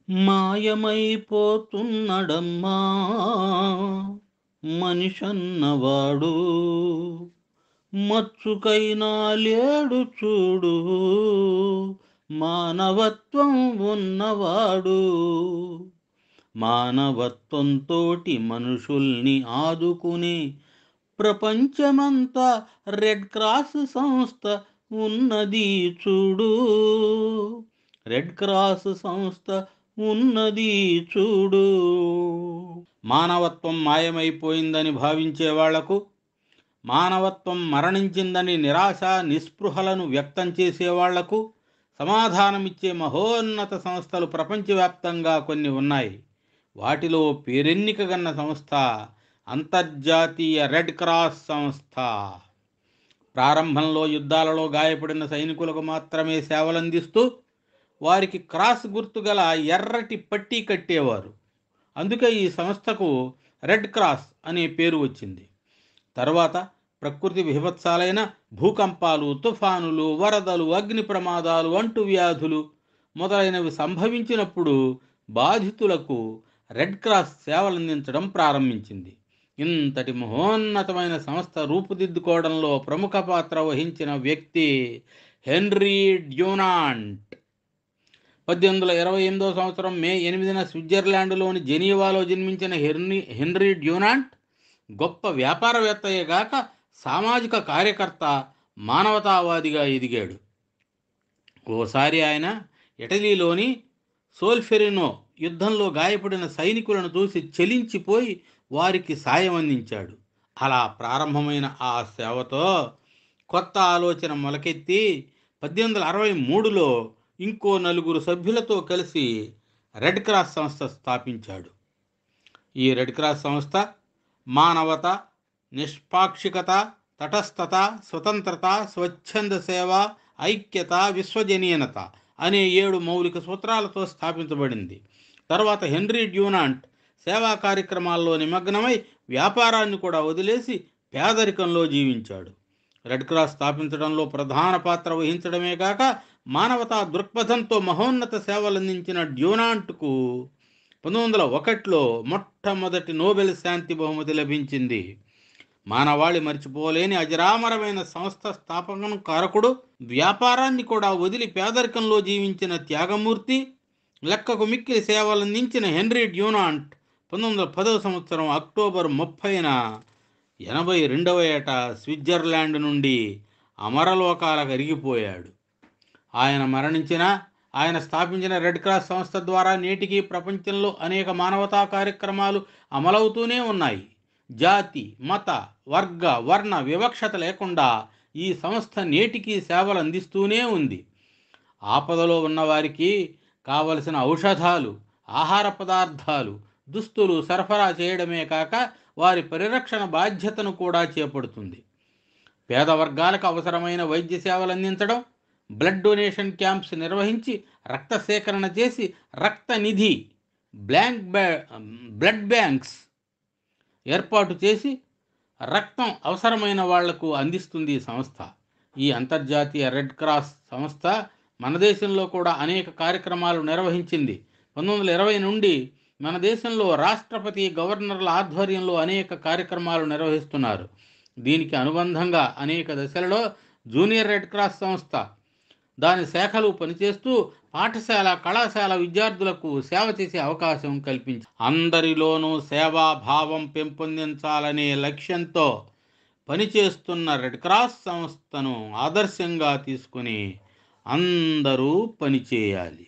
మాయమైపోతున్నడమ్మా మనిషన్నవాడు, మచ్చుకైనా లేడు చూడు మానవత్వం ఉన్నవాడు. మానవత్వంతోటి మనుషుల్ని ఆదుకునే ప్రపంచమంతా రెడ్ క్రాస్ సంస్థ ఉన్నది చూడు. రెడ్ క్రాస్ సంస్థ ఉన్నది చూడు. మానవత్వం మాయమైపోయిందని భావించే వాళ్లకు, మానవత్వం మరణించిందని నిరాశ నిస్పృహలను వ్యక్తం చేసేవాళ్లకు సమాధానమిచ్చే మహోన్నత సంస్థలు ప్రపంచవ్యాప్తంగా కొన్ని ఉన్నాయి. వాటిలో పేరెన్నికగన్న సంస్థ అంతర్జాతీయ రెడ్ క్రాస్ సంస్థ. ప్రారంభంలో యుద్ధాలలో గాయపడిన సైనికులకు మాత్రమే సేవలందిస్తూ వారికి క్రాస్ గుర్తుగల ఎర్రటి పట్టీ కట్టేవారు. అందుకే ఈ సంస్థకు రెడ్ క్రాస్ అనే పేరు వచ్చింది. తర్వాత ప్రకృతి విభత్సాలైన భూకంపాలు, తుఫానులు, వరదలు, అగ్ని ప్రమాదాలు, అంటువ్యాధులు మొదలైనవి సంభవించినప్పుడు బాధితులకు రెడ్ క్రాస్ సేవలందించడం ప్రారంభించింది. ఇంతటి మహోన్నతమైన సంస్థ రూపుదిద్దుకోవడంలో ప్రముఖ పాత్ర వహించిన వ్యక్తి హెన్రీ డ్యూనాంట్. 1828 సంవత్సరం మే 8న స్విట్జర్లాండ్లోని జెనీవాలో జన్మించిన హెన్రీ డ్యూనాంట్ గొప్ప వ్యాపారవేత్తయేగాక సామాజిక కార్యకర్త, మానవతావాదిగా ఎదిగాడు. ఓసారి ఆయన ఇటలీలోని సోల్ఫెరినో యుద్ధంలో గాయపడిన సైనికులను చూసి చలించిపోయి వారికి సాయం అందించాడు. అలా ప్రారంభమైన ఆ సేవతో కొత్త ఆలోచన మొలకెత్తి 1863లో ఇంకో 4 సభ్యులతో కలిసి రెడ్ క్రాస్ సంస్థ స్థాపించాడు. ఈ రెడ్ క్రాస్ సంస్థ మానవత, నిష్పాక్షికత, తటస్థత, స్వతంత్రత, స్వచ్ఛంద సేవ, ఐక్యత, విశ్వజనీయత అనే 7 మౌలిక సూత్రాలతో స్థాపించబడింది. తర్వాత హెన్రీ డ్యూనాంట్ సేవా కార్యక్రమాల్లో నిమగ్నమై వ్యాపారాన్ని కూడా వదిలేసి పేదరికంలో జీవించాడు. రెడ్ క్రాస్ స్థాపించడంలో ప్రధాన పాత్ర వహించడమే కాక మానవతా దృక్పథంతో మహోన్నత సేవలందించిన డ్యూనాంట్కు 1901లో మొట్టమొదటి నోబెల్ శాంతి బహుమతి లభించింది. మానవాళి మర్చిపోలేని అజరామరమైన సంస్థ స్థాపకను కారకుడు, వ్యాపారాన్ని కూడా వదిలి పేదరికంలో జీవించిన త్యాగమూర్తి, లెక్కకు మిక్కిలి సేవలందించిన హెన్రీ డ్యూనాంట్ 1910 సంవత్సరం అక్టోబర్ 30న 82వ ఏట స్విట్జర్లాండ్ నుండి అమరలోకాలకు అరిగిపోయాడు. ఆయన మరణించిన ఆయన స్థాపించిన రెడ్ క్రాస్ సంస్థ ద్వారా నేటికి ప్రపంచంలో అనేక మానవతా కార్యక్రమాలు అమలవుతూనే ఉన్నాయి. జాతి, మత, వర్గ, వర్ణ వివక్షత లేకుండా ఈ సంస్థ నేటికి సేవలు అందిస్తూనే ఉంది. ఆపదలో ఉన్నవారికి కావలసిన ఔషధాలు, ఆహార పదార్థాలు, దుస్తులు సరఫరా చేయడమే కాక వారి పరిరక్షణ బాధ్యతను కూడా చేపడుతుంది. పేద వర్గాలకు అవసరమైన వైద్య సేవలు అందించడం, బ్లడ్ డొనేషన్ క్యాంప్స్ నిర్వహించి రక్త సేకరణ చేసి రక్త నిధి, బ్లడ్ బ్యాంక్స్ ఏర్పాటు చేసి రక్తం అవసరమైన వాళ్లకు అందిస్తుంది ఈ సంస్థ. ఈ అంతర్జాతీయ రెడ్ క్రాస్ సంస్థ మన దేశంలో కూడా అనేక కార్యక్రమాలు నిర్వహించింది. 1920 నుండి మన దేశంలో రాష్ట్రపతి, గవర్నర్ల ఆధ్వర్యంలో అనేక కార్యక్రమాలు నిర్వహిస్తున్నారు. దీనికి అనుబంధంగా అనేక దశలలో జూనియర్ రెడ్ క్రాస్ సంస్థ దాని శాఖలు పనిచేస్తూ పాఠశాల, కళాశాల విద్యార్థులకు సేవ చేసే అవకాశం కల్పించి అందరిలోనూ సేవాభావం పెంపొందించాలనే లక్ష్యంతో పనిచేస్తున్న రెడ్ క్రాస్ సంస్థను ఆదర్శంగా తీసుకుని అందరూ పనిచేయాలి.